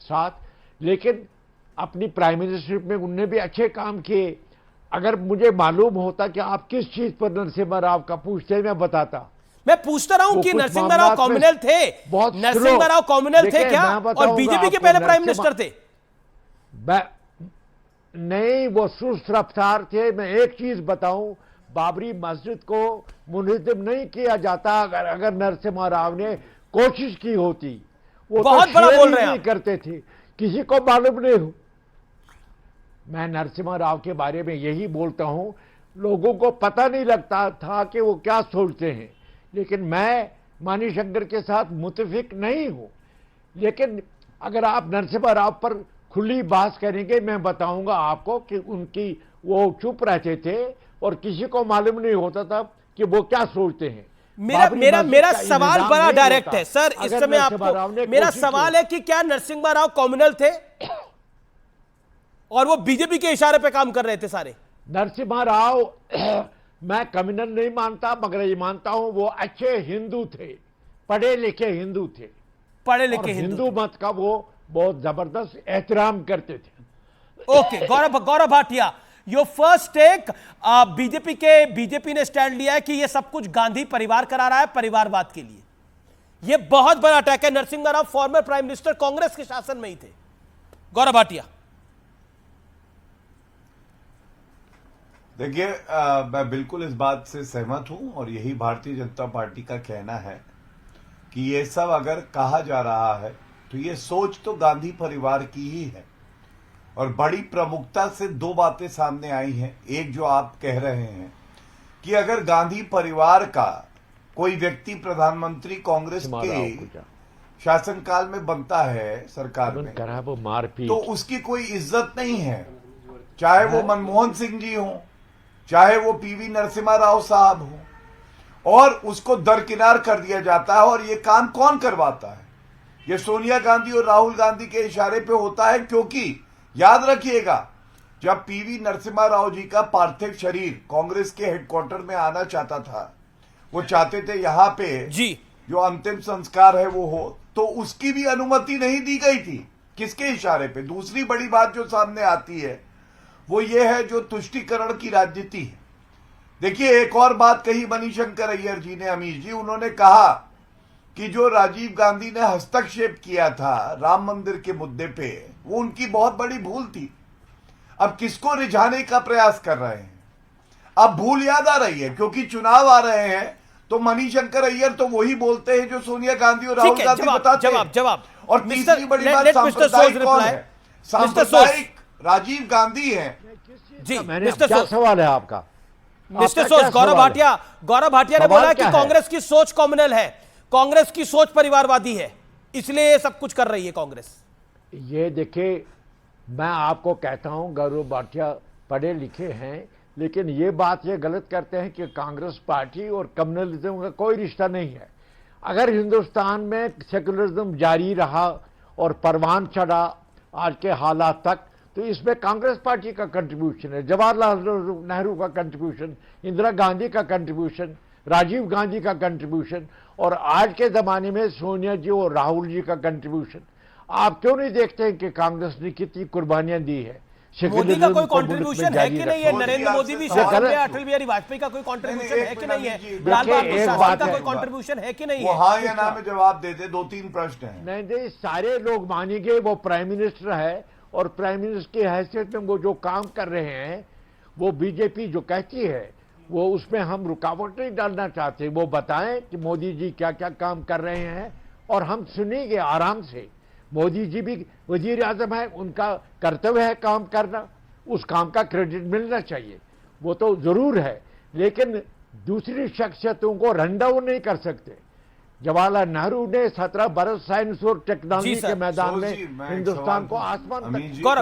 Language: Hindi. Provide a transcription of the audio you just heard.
साथ, लेकिन अपनी प्राइम मिनिस्टरशिप में उनने भी अच्छे काम किए। अगर मुझे मालूम होता कि आप किस चीज पर नरसिम्हा राव का पूछते, मैं बताता। मैं पूछता रहा हूं कि नरसिम्हा राव कम्युनल थे, बहुत नरसिम्हा राव कम्युनल थे क्या, और बीजेपी के पहले प्राइम मिनिस्टर थे? नहीं, वो सुस्त रफ्तार थे। मैं एक चीज बताऊं, बाबरी मस्जिद को मुनहदम नहीं किया जाता अगर नरसिम्हा राव ने कोशिश की होती। वो बहुत तो बड़ा शेयर बोल ही रहे हैं नहीं आप। करते थे, किसी को मालूम नहीं हो। मैं नरसिम्हा राव के बारे में यही बोलता हूं, लोगों को पता नहीं लगता था कि वो क्या सोचते हैं। लेकिन मैं मणिशंकर के साथ मुतफिक नहीं हूं। लेकिन अगर आप नरसिम्हा राव पर खुली बात करेंगे, मैं बताऊंगा आपको कि उनकी वो चुप रहते थे और किसी को मालूम नहीं होता था कि वो क्या सोचते हैं। मेरा बाबरी मेरा मस्जिद मेरा का सवाल इंतजाम बड़ा नहीं डायरेक्ट होता है सर, इस अगर समय नरसिम्हा राव आपको ने मेरा कोशिश सवाल की। है कि क्या नरसिम्हा राव कम्युनल थे और वो बीजेपी के इशारे पे काम कर रहे थे सारे? नरसिम्हा राव मैं कम्युनल नहीं मानता, मगर ये मानता हूं वो अच्छे हिंदू थे, पढ़े लिखे हिंदू थे, पढ़े और लिखे हिंदू हिंदू मत का वो बहुत जबरदस्त एहतराम करते थे। थे। Okay, Gaurav Bhatia, your first take. BJP ने स्टैंड लिया है कि ये सब कुछ गांधी परिवार करा रहा है परिवारवाद के लिए। ये बहुत बड़ा अटैक है। Narasimha Rao former prime minister, Congress के शासन में ही थे। गौरव भाटिया। देखिए, मैं बिल्कुल इस बात से सहमत हूं और यही भारतीय जनता पार्टी का कहना है कि ये सब अगर कहा जा रहा है तो ये सोच तो गांधी परिवार की ही है। और बड़ी प्रमुखता से दो बातें सामने आई हैं। एक जो आप कह रहे हैं कि अगर गांधी परिवार का कोई व्यक्ति प्रधानमंत्री कांग्रेस के शासनकाल में बनता है सरकार में, वो मारपीट, तो उसकी कोई इज्जत नहीं है, चाहे वो मनमोहन सिंह जी हों, चाहे वो पीवी नरसिम्हा राव साहब हो, और उसको दरकिनार कर दिया जाता है। और ये काम कौन करवाता है? ये सोनिया गांधी और राहुल गांधी के इशारे पे होता है। क्योंकि याद रखिएगा, जब पीवी नरसिम्हा राव जी का पार्थिव शरीर कांग्रेस के हेडक्वार्टर में आना चाहता था, वो चाहते थे यहां पे जी जो अंतिम संस्कार है वो हो, तो उसकी भी अनुमति नहीं दी गई थी। किसके इशारे पे? दूसरी बड़ी बात जो सामने आती है वो ये है जो तुष्टीकरण की राजनीति है। देखिए, एक और बात कही मणिशंकर अय्यर जी ने, अमीश जी, उन्होंने कहा कि जो राजीव गांधी ने हस्तक्षेप किया था राम मंदिर के मुद्दे पे, वो उनकी बहुत बड़ी भूल थी। अब किसको रिझाने का प्रयास कर रहे हैं? अब भूल याद आ रही है क्योंकि चुनाव आ रहे हैं, तो मणिशंकर अय्यर तो वही बोलते हैं जो सोनिया गांधी और राहुल गांधी बताते हैं। जवाब। और तीसरी बड़ी बात, सांप्रदायिक कौन है? सांप्रदायिक राजीव गांधी है। जी, क्या सवाल है आपका? मिस्टर सोच, गौरव भाटिया ने बोला कि कांग्रेस की सोच कम्युनल है, कांग्रेस की सोच परिवारवादी है, इसलिए ये सब कुछ कर रही है कांग्रेस। ये देखिए, मैं आपको कहता हूं, गौरव भाटिया पढ़े लिखे हैं, लेकिन ये बात ये गलत करते हैं कि कांग्रेस पार्टी और कम्युनलिज्म का कोई रिश्ता नहीं है। अगर हिंदुस्तान में सेकुलरिज्म जारी रहा और परवान चढ़ा आज के हालात तक, तो इसमें कांग्रेस पार्टी का कंट्रीब्यूशन है, जवाहरलाल नेहरू का कंट्रीब्यूशन, इंदिरा गांधी का कंट्रीब्यूशन, राजीव गांधी का कंट्रीब्यूशन, और आज के जमाने में सोनिया जी और राहुल जी का कंट्रीब्यूशन। आप क्यों नहीं देखते कि कांग्रेस ने कितनी कुर्बानियां दी है? मोदी का कोई कंट्रीब्यूशन है कि नहीं है? नरेंद्र मोदी भी शासन में, अटल बिहारी वाजपेयी का कोई कंट्रीब्यूशन है कि नहीं है? लाल बहादुर शास्त्री का कोई कंट्रीब्यूशन है कि नहीं है? हाँ या ना में जवाब दे दे, 2-3 प्रश्न हैं। नहीं, सारे लोग मानेंगे वो प्राइम मिनिस्टर है, और प्राइम मिनिस्टर की हैसियत में वो जो काम कर रहे हैं, वो बीजेपी जो कहती है वो उसमें हम रुकावट नहीं डालना चाहते। वो बताएं कि मोदी जी क्या क्या काम कर रहे हैं और हम सुनेंगे आराम से। मोदी जी भी वजीर आजम है, उनका कर्तव्य है काम करना, उस काम का क्रेडिट मिलना चाहिए, वो तो जरूर है। लेकिन दूसरी शख्सियतों को रन डाउन नहीं कर सकते। जवाहरलाल नेहरू ने 17 बरस साइंस और टेक्नोलॉजी के मैदान में हिंदुस्तान को आसमान तक